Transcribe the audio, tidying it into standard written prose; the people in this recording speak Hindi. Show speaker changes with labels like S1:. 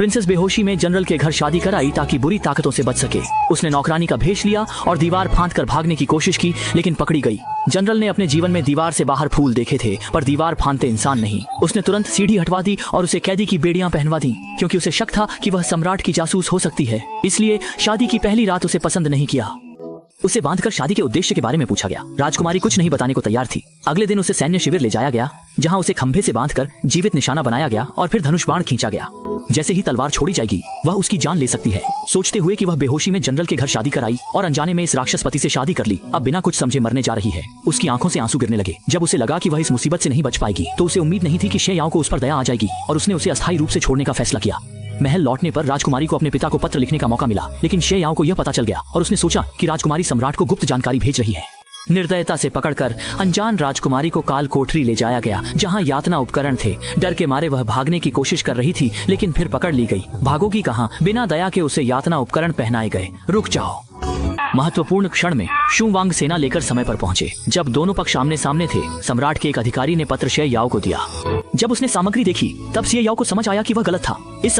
S1: प्रिंसेस बेहोशी में जनरल के घर शादी कराई ताकि बुरी ताकतों से बच सके। उसने नौकरानी का भेष लिया और दीवार फांद कर भागने की कोशिश की, लेकिन पकड़ी गई। जनरल ने अपने जीवन में दीवार से बाहर फूल देखे थे, पर दीवार फांदते इंसान नहीं। उसने तुरंत सीढ़ी हटवा दी और उसे कैदी की बेड़ियां पहनवा दी, क्योंकि उसे शक था कि वह सम्राट की जासूस हो सकती है। इसलिए शादी की पहली रात उसे पसंद नहीं किया। उसे बांधकर शादी के उद्देश्य के बारे में पूछा गया। राजकुमारी कुछ नहीं बताने को तैयार थी। अगले दिन उसे सैन्य शिविर ले जाया गया, जहां उसे खंभे से बांधकर जीवित निशाना बनाया गया और फिर धनुष बाण खींचा गया। जैसे ही तलवार छोड़ी जाएगी, वह उसकी जान ले सकती है। सोचते हुए कि वह बेहोशी में जनरल के घर शादी कराई और अनजाने में इस राक्षस पति से शादी कर ली, अब बिना कुछ समझे मरने जा रही है। उसकी आंखों से आंसू गिरने लगे। जब उसे लगा कि वह इस मुसीबत से नहीं बच पाएगी, तो उसे उम्मीद नहीं थी कि शे याओ को उस पर दया आ जाएगी और उसने उसे अस्थायी रूप से छोड़ने का फैसला किया। महल लौटने पर राजकुमारी को अपने पिता को पत्र लिखने का मौका मिला, लेकिन शे याओ को यह पता चल गया और उसने सोचा कि राजकुमारी सम्राट को गुप्त जानकारी भेज रही है। निर्दयता से पकड़कर अनजान राजकुमारी को काल कोठरी ले जाया गया, जहां यातना उपकरण थे। डर के मारे वह भागने की कोशिश कर रही थी, लेकिन फिर पकड़ ली गई। भागोगी कहां? बिना दया के उसे यातना उपकरण पहनाए गए। रुक जाओ। महत्वपूर्ण क्षण में शू वांग सेना लेकर समय पर पहुंचे। जब दोनों पक्ष आमने सामने थे, सम्राट के एक अधिकारी ने पत्र शे याओ को दिया। जब उसने सामग्री देखी, तब शे याओ को समझ आया कि वह गलत था। इस समय